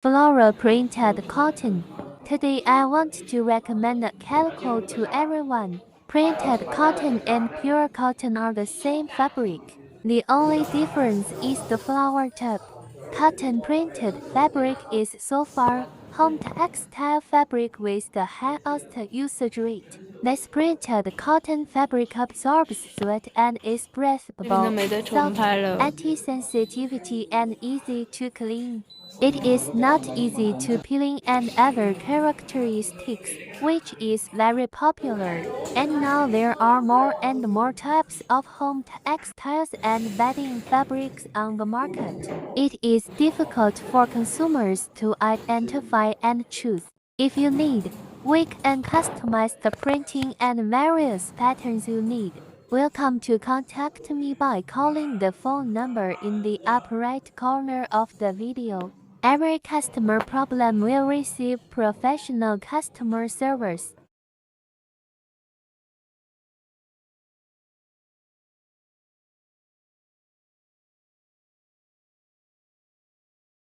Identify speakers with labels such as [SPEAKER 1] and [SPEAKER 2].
[SPEAKER 1] Floral printed cotton. Today I want to recommend a calico to everyone. Printed cotton and pure cotton are the same fabric. The only difference is the flower type. Cotton printed fabric is so far home textile fabric with the highest usage rate. This printed cotton fabric absorbs sweat and is
[SPEAKER 2] 这边的
[SPEAKER 1] breathable,
[SPEAKER 2] 没得重
[SPEAKER 1] soft,
[SPEAKER 2] 拍了。
[SPEAKER 1] anti-sensitivity and easy to clean. It is not easy to peeling and other characteristics, which is very popular. And now there are more and more types of home textiles and bedding fabrics on the market. It is difficult for consumers to identify and choose. If you need, we can customize the printing and various patterns you need. Welcome to contact me by calling the phone number in the upper right corner of the video. Every customer problem will receive professional customer service.